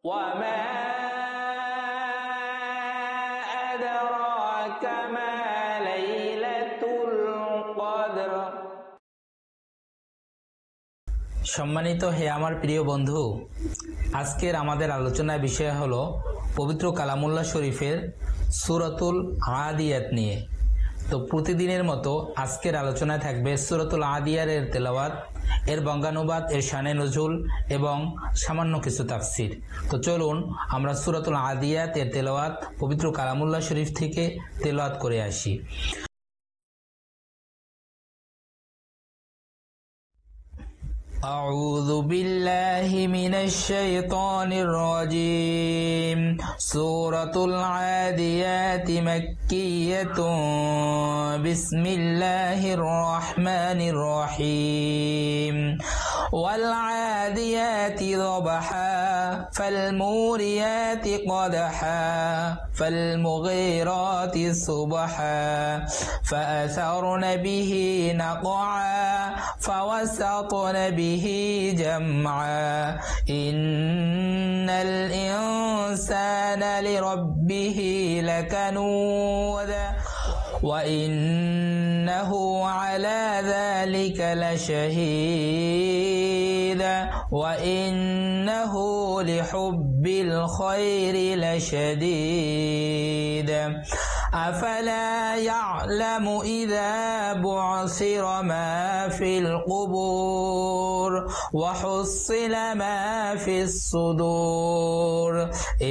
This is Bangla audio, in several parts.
وما أدراك ما ليلة القدر। সম্মানিত হে আমার প্রিয় বন্ধু, আজকের আমাদের আলোচনার বিষয় হলো পবিত্র কালামুল্লাহ শরীফের সূরাতুল আদিয়াত নিয়ে। তো প্রতিদিনের মতো আজকের আলোচনায় থাকবে সূরাতুল আদিয়াত এর তেলাওয়াত, এর বঙ্গানুবাদ, এর শানে নজুল এবং সামান্য কিছু তাফসির। তো চলুন আমরা সূরাতুল আদিয়াত এর তেলাওয়াত পবিত্র কালামুল্লাহ শরীফ থেকে তেলাওয়াত করে আসি। أعوذ بالله من الشيطان الرجيم. سورة العاديات مكية. بسم الله الرحمن الرحيم. والعاديات ضبحا فالموريات قدحا فالمغيرات صبحا فأثرن به نقعا فوسطن به جمعا إن الإنسان لربه لكنود وإنه على ذلك لشهيد وإنه لحب الخير لشديد أفلا يعلم إذا بعثر ما في القبور وحصل ما في الصدور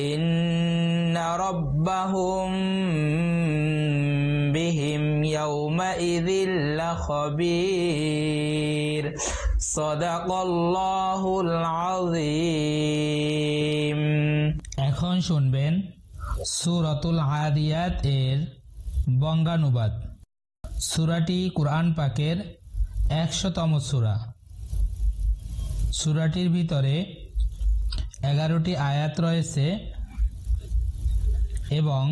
إن ربهم بهم يومئذ لخبير. صدق الله العظيم. এখন শুনবেন সূরাতুল আদিয়াত এর বঙ্গানুবাদ। সূরাটি কুরআন পাকের 100তম সূরা। সূরাটির ভিতরে 11টি আয়াত রয়েছে এবং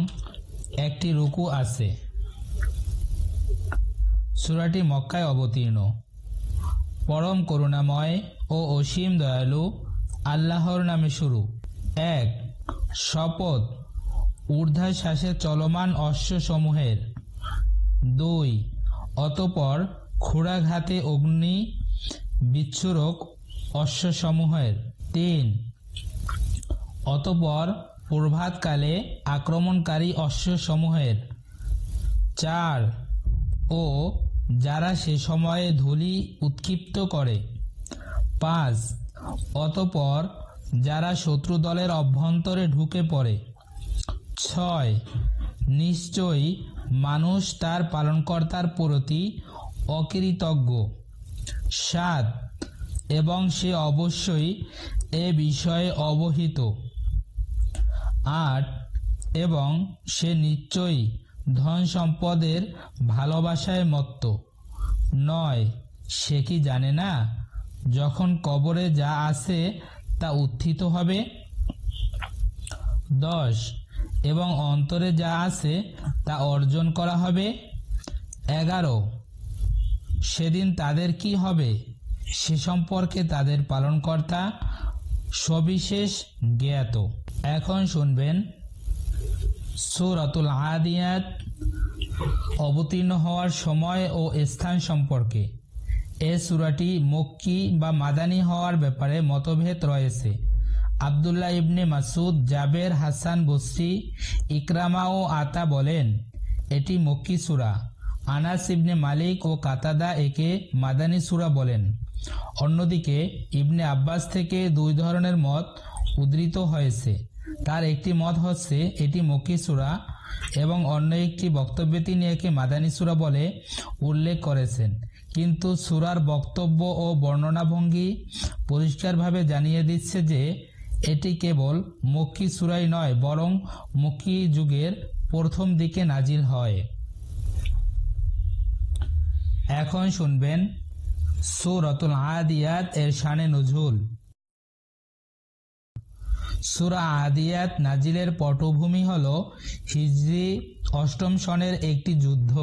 একটি রুকু আছে। সূরাটি মক্কায় অবতীর্ণ। পরম করুণাময় ও অসীম দয়ালু আল্লাহর নামে শুরু। 1. শপথ ঊর্ধ্বশ্বাসে চলমান অশ্বসমূহের। 2. অতঃপর ক্ষুরাঘাতে অগ্নি বিচ্ছুরক অশ্বসমূহের। 3. অতঃপর প্রভাতকালে আক্রমণকারী অশ্বসমূহের। 4. ও যারা সে সময়ে ধূলি উৎক্ষিপ্ত করে। 5. অতঃপর যারা শত্রু দলের অভ্যন্তরে ঢুকে পড়ে। 6. নিশ্চয়ই মানুষ তার পালনকর্তার প্রতি অকৃতজ্ঞ। 7. এবং সে অবশ্যই এ বিষয়ে অবহিত। 8. এবং সে নিশ্চয়ই ধন সম্পদের ভালোবাসায় মত্ত। 9. সে কি জানে না যখন কবরে যা আছে তা উত্থিত হবে। 10. এবং অন্তরে যা আছে তা অর্জন করা হবে। 11. সেদিন তাদের কি হবে সে সম্পর্কে তাদের পালনকর্তা সবিশেষ জ্ঞাত। এখন শুনবেন সূরাতুল আদিয়াত অবতীর্ণ হওয়ার সময় ও স্থান সম্পর্কে। এ সূরাটি মক্কি বা মাদানী হওয়ার ব্যাপারে মতভেদ রয়েছে। আব্দুল্লাহ ইবনে মাসউদ, জাবের, হাসান বসরি, ইকরামা ও আতা বলেন এটি মক্কি সূরা। আনাস ইবনে মালিক ও কাতাদা একে মাদানী সূরা বলেন। অন্যদিকে ইবনে আব্বাস থেকে দুই ধরনের মত উদ্ধৃত হয়েছে। তার একটি মত হচ্ছে এটি মক্কি সূরা এবং অন্য একটি বক্তব্যে তিনি একে মাদানী সূরা বলে উল্লেখ করেছেন, কিন্তু সূরার বক্তব্য ও বর্ণনাভঙ্গি পরিষ্কারভাবে জানিয়ে দিচ্ছে যে এটি কেবল মক্কি সূরাই নয়, বরং মক্কি যুগের প্রথম দিকে নাজিল হয়। এখন শুনবেন সূরাতুল আদিয়াত এর শানে নজুল। সূরা আদিয়াত নাজিলের পটভূমি হল হিজরি 8ম সনের একটি যুদ্ধ।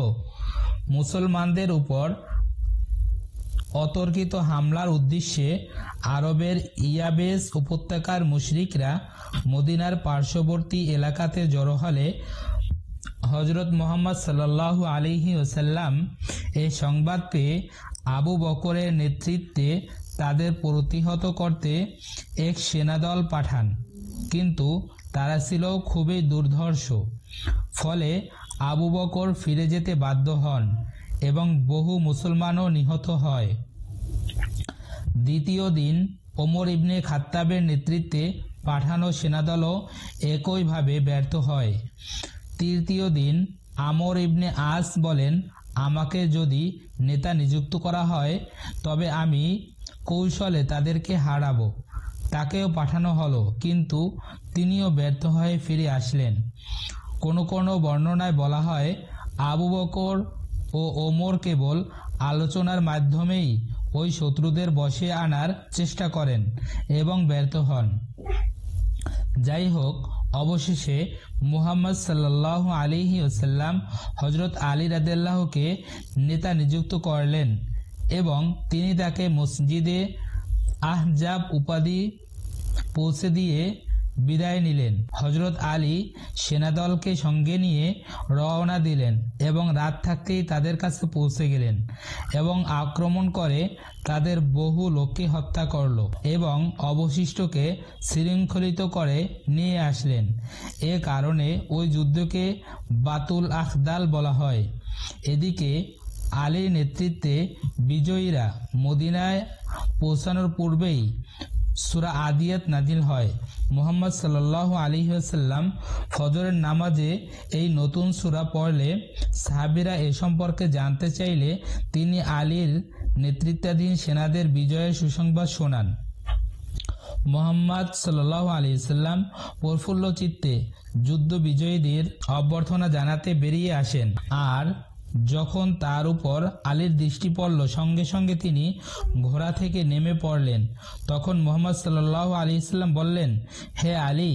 মুসলমানদের উপর অতর্কিত হামলার উদ্দেশ্যে আরবের ইয়াবেস উপত্যকার মুশরিকরা মদিনার পার্শ্ববর্তী এলাকাতে জড়ো হলে হযরত মুহাম্মদ সাল্লাল্লাহু আলাইহি ওয়াসাল্লাম এই সংবাদ পেয়ে আবু বকরের নেতৃত্বে তাদের প্রতিহত করতে এক সেনাদল পাঠান, কিন্তু তারা ছিল খুবই দুর্ধর্ষ। ফলে আবু বকর ফিরে যেতে বাধ্য হন এবং বহু মুসলমানও নিহত হয়। দ্বিতীয় দিন ওমর ইবনে খাত্তাবের নেতৃত্বে পাঠানো সেনাদলও একইভাবে ব্যর্থ হয়। তৃতীয় দিন আমর ইবনে আস বলেন, আমাকে যদি নেতা নিযুক্ত করা হয় তবে আমি কৌশলে তাদেরকে হারাবো। তাকেও পাঠানো হলো, কিন্তু তিনিও ব্যর্থ হয়ে ফিরে আসলেন। কোনো কোনো বর্ণনায় বলা হয় আবু বকর ও ওমর কেবল আলোচনার মাধ্যমেই ওই শত্রুদের বশে আনার চেষ্টা করেন এবং ব্যর্থ হন। যাই হোক, অবশেষে মুহাম্মদ সাল্লাল্লাহু আলাইহি ওয়াসাল্লাম হযরত আলী রাদিয়াল্লাহুকে নেতা নিযুক্ত করলেন এবং তিনি তাকে মসজিদে আহজাব উপাধি পৌঁছে দিয়ে বিদায় নিলেন। হযরত আলী সেনাদলকে সঙ্গে নিয়ে রওনা দিলেন এবং রাত থাকতেই তাদের কাছে পৌঁছে গেলেন এবং আক্রমণ করে তাদের বহু লোককে হত্যা করল এবং অবশিষ্টকে শৃঙ্খলিত করে নিয়ে আসলেন। এ কারণে ওই যুদ্ধকে বাতুল আখদাল বলা হয়। এদিকে আলীর নেতৃত্বে বিজয়ীরা মদিনায় পৌঁছানোর পূর্বেই সূরা আদিয়াত নাজিল হয়। মুহাম্মদ সাল্লাল্লাহু আলাইহি ওয়াসাল্লাম ফজরের নামাজে এই নতুন সূরা পড়লে সাহাবীরা এ সম্পর্কে জানতে চাইলে তিনি আলীর নেতৃত্বাধীন সেনাদের বিজয়ের সুসংবাদ শোনান। মুহাম্মদ সাল্লাল্লাহু আলাইহি ওয়াসাল্লাম প্রফুল্ল চিত্তে যুদ্ধ বিজয়ীদের অভ্যর্থনা জানাতে বেরিয়ে আসেন, আর যখন তার উপর আলীর দৃষ্টি পড়ল সঙ্গে সঙ্গে তিনি ঘোড়া থেকে নেমে পড়লেন। তখন মুহাম্মদ সাল্লাল্লাহু আলাইহি ওয়াসাল্লাম বললেন, হে আলী,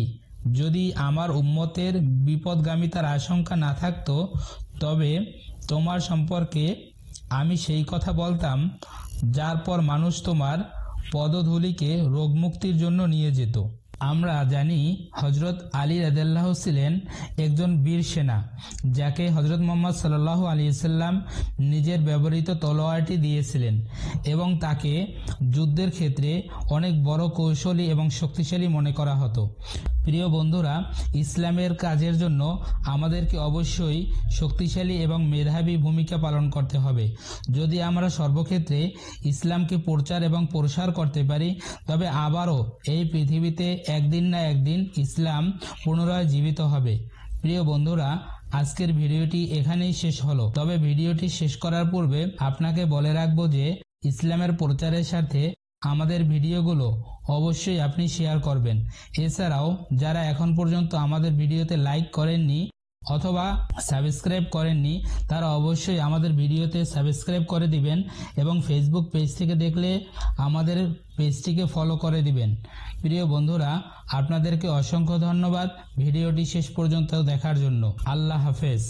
যদি আমার উম্মতের বিপদগামিতার আশঙ্কা না থাকতো তবে তোমার সম্পর্কে আমি সেই কথা বলতাম যার পর মানুষ তোমার পদধূলিকে রোগমুক্তির জন্য নিয়ে যেত। আমরা জানি হযরত আলী রাদিয়াল্লাহু ছিলেন একজন বীর সেনা, যাকে হযরত মুহাম্মদ সাল্লাল্লাহু আলাইহি ওয়াসাল্লাম নিজের ব্যবহৃত তলোয়ারটি দিয়েছিলেন এবং তাকে যুদ্ধের ক্ষেত্রে অনেক বড় কৌশলী এবং শক্তিশালী মনে করা হতো। প্রিয় বন্ধুরা, ইসলামের কাজের জন্য আমাদেরকে অবশ্যই শক্তিশালী এবং মেধাবী ভূমিকা পালন করতে হবে। যদি আমরা সর্বক্ষেত্রে ইসলামকে প্রচার এবং প্রসার করতে পারি তবে আবারও এই পৃথিবীতে একদিন না একদিন ইসলাম পুনরায় জীবিত হবে। প্রিয় বন্ধুরা, আজকের ভিডিওটি এখানেই শেষ হলো। তবে ভিডিওটি শেষ করার পূর্বে আপনাকে বলে রাখবো যে ইসলামের প্রচারের সাথে আমাদের ভিডিওগুলো অবশ্যই আপনি শেয়ার করবেন। এছাড়াও যারা এখন পর্যন্ত আমাদের ভিডিওতে লাইক করেননি অথবা সাবস্ক্রাইব করেননি তারা অবশ্যই আমাদের ভিডিওতে সাবস্ক্রাইব করে দিবেন এবং ফেসবুক পেজ থেকে দেখলে আমাদের পেজটিকে ফলো করে দিবেন। প্রিয় বন্ধুরা, আপনাদেরকে অসংখ্য ধন্যবাদ ভিডিওটি শেষ পর্যন্ত দেখার জন্য। আল্লাহ হাফেজ।